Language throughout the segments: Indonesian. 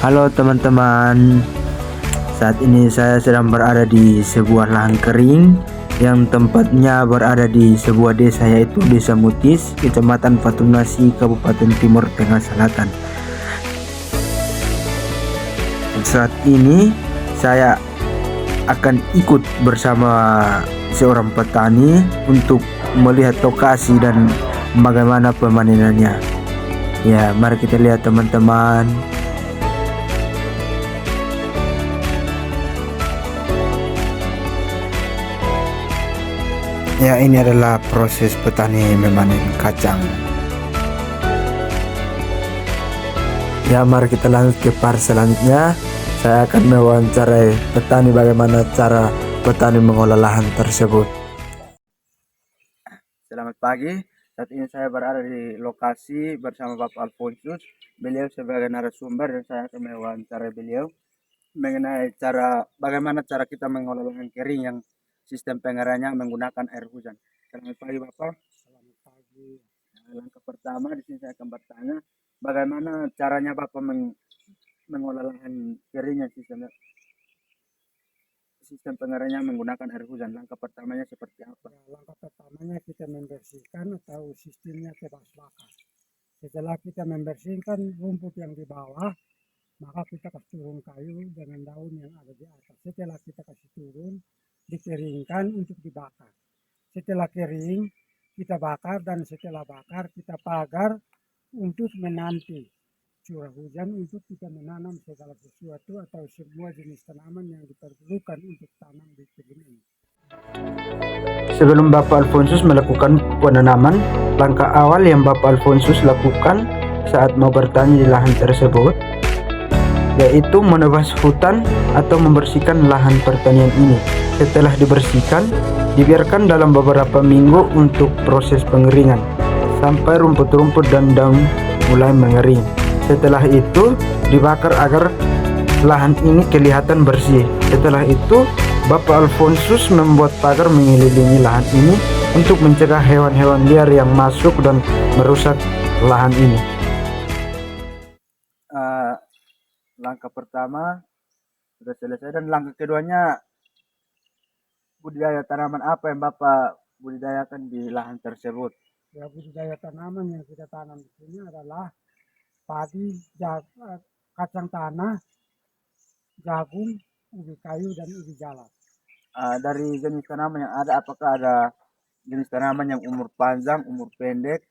Halo teman-teman, saat ini saya sedang berada di sebuah lahan kering yang tempatnya berada di sebuah desa, yaitu Desa Mutis, Kecamatan Patunasi, Kabupaten Timur Tengah Selatan. Saat ini saya akan ikut bersama seorang petani untuk melihat lokasi dan bagaimana pemanenannya. Ya, mari kita lihat teman-teman. Ya, ini adalah proses petani memanen kacang. Ya, mari kita lanjut ke part selanjutnya. Saya akan mewawancarai petani bagaimana cara petani mengolah lahan tersebut. Selamat pagi. Saat ini saya berada di lokasi bersama Bapak Alfonsus. Beliau sebagai narasumber dan saya akan mewawancarai beliau mengenai bagaimana cara kita mengolah lahan kering yang sistem pengairannya menggunakan air hujan. Selamat pagi Bapak. Selamat pagi. Langkah pertama di sini saya akan bertanya, bagaimana caranya Bapak mengolah lahan keringnya sistem pengairannya menggunakan air hujan. Langkah pertamanya seperti apa? Langkah pertamanya kita membersihkan atau sistemnya tebas bakar. Setelah kita membersihkan rumput yang di bawah, maka kita kasih turun kayu dengan daun yang ada di atas. Setelah kita kasih turun, dikeringkan untuk dibakar. Setelah kering, kita bakar, dan setelah bakar kita pagar untuk menanti curah hujan untuk kita menanam segala sesuatu atau semua jenis tanaman yang diperlukan untuk tanam di kebun ini. Sebelum Bapak Alfonsus melakukan penanaman, langkah awal yang Bapak Alfonsus lakukan saat mau bertani di lahan tersebut yaitu menebas hutan atau membersihkan lahan pertanian ini. Setelah dibersihkan, dibiarkan dalam beberapa minggu untuk proses pengeringan sampai rumput-rumput dan daun mulai mengering. Setelah itu dibakar agar lahan ini kelihatan bersih. Setelah itu Bapak Alfonsus membuat pagar mengelilingi lahan ini untuk mencegah hewan-hewan liar yang masuk dan merusak lahan ini. Langkah pertama sudah selesai, dan langkah keduanya budidaya tanaman apa yang Bapak budidayakan di lahan tersebut? Ya, budidaya tanaman yang kita tanam di sini adalah padi, kacang tanah, jagung, ubi kayu, dan ubi jalar. Dari jenis tanaman yang ada, apakah ada jenis tanaman yang umur panjang, umur pendek?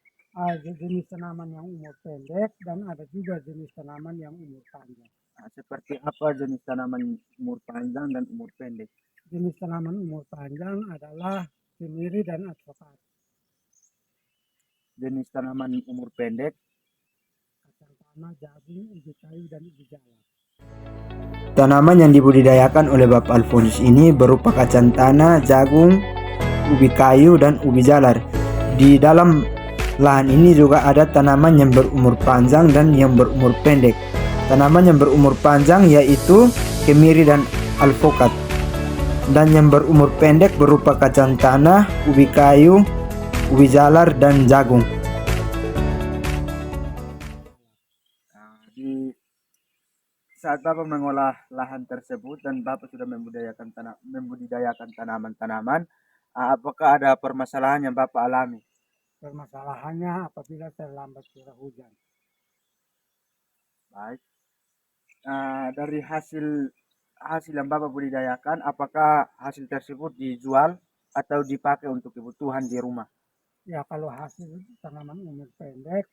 Jenis tanaman yang umur pendek dan ada juga jenis tanaman yang umur panjang. Seperti apa jenis tanaman umur panjang dan umur pendek? Jenis tanaman umur panjang adalah kemiri dan advokat. Jenis tanaman umur pendek? Kacang tanah, jagung, ubi kayu, dan ubi jalar. Tanaman yang dibudidayakan oleh Bapak Alfonsus ini berupa kacang tanah, jagung, ubi kayu, dan ubi jalar. Di dalam lahan ini juga ada tanaman yang berumur panjang dan yang berumur pendek. Tanaman yang berumur panjang yaitu kemiri dan alpukat, dan yang berumur pendek berupa kacang tanah, ubi kayu, ubi jalar, dan jagung. Di saat Bapak mengolah lahan tersebut dan Bapak sudah membudidayakan tanaman-tanaman, apakah ada permasalahan yang Bapak alami? Permasalahannya apabila terlambat curah hujan. Baik. Dari hasil yang Bapak budidayakan, apakah hasil tersebut dijual atau dipakai untuk kebutuhan di rumah? Ya, kalau hasil tanaman umur pendek,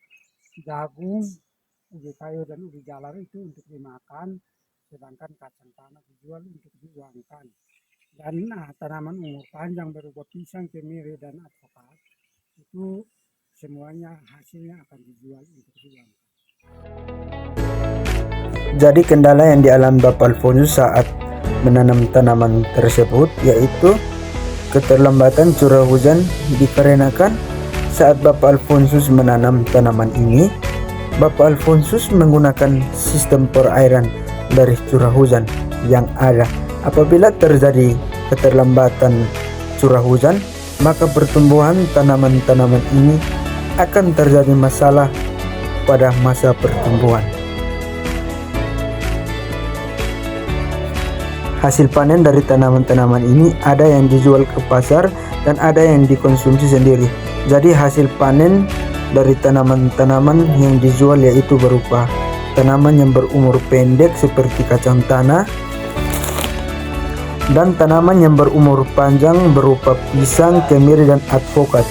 jagung, ubi kayu, dan ubi jalar itu untuk dimakan, sedangkan kacang tanah dijual untuk diuangkan. Dan tanaman umur panjang berupa pisang, kemiri, dan advokat itu semuanya hasilnya akan dijual untuk diuangkan. Jadi kendala yang dialami Bapak Alfonsus saat menanam tanaman tersebut yaitu keterlambatan curah hujan, dikarenakan saat Bapak Alfonsus menanam tanaman ini, Bapak Alfonsus menggunakan sistem perairan dari curah hujan yang ada. Apabila terjadi keterlambatan curah hujan, maka pertumbuhan tanaman-tanaman ini akan terjadi masalah pada masa pertumbuhan. hasil panen dari tanaman-tanaman ini ada yang dijual ke pasar dan ada yang dikonsumsi sendiri. Jadi hasil panen dari tanaman-tanaman yang dijual yaitu berupa tanaman yang berumur pendek seperti kacang tanah, dan tanaman yang berumur panjang berupa pisang, kemiri, dan advokat.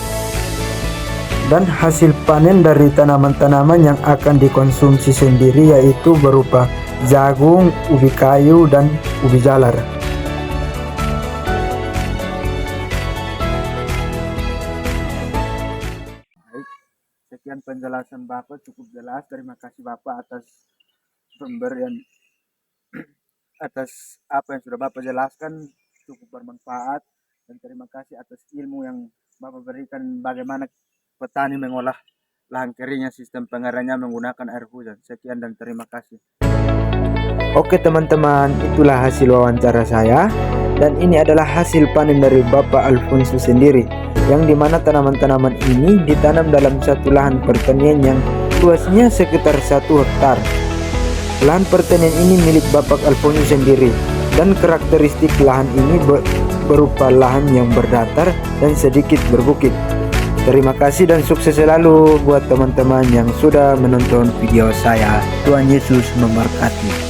Dan hasil panen dari tanaman-tanaman yang akan dikonsumsi sendiri yaitu berupa jagung, ubi kayu, dan ubi jalar. Baik, sekian penjelasan Bapak, cukup jelas. Terima kasih Bapak atas pemberian atas apa yang sudah Bapak jelaskan, cukup bermanfaat, dan terima kasih atas ilmu yang Bapak berikan bagaimana petani mengolah lahan keringnya, sistem pengairannya menggunakan air hujan. Sekian dan terima kasih. Oke teman-teman, itulah hasil wawancara saya, dan ini adalah hasil panen dari Bapak Alfonsus sendiri, yang dimana tanaman-tanaman ini ditanam dalam satu lahan pertanian yang luasnya sekitar 1 hektar. Lahan pertanian ini milik Bapak Alfonsus sendiri, dan karakteristik lahan ini berupa lahan yang berdatar dan sedikit berbukit. Terima kasih dan sukses selalu buat teman-teman yang sudah menonton video saya. Tuhan Yesus memberkati.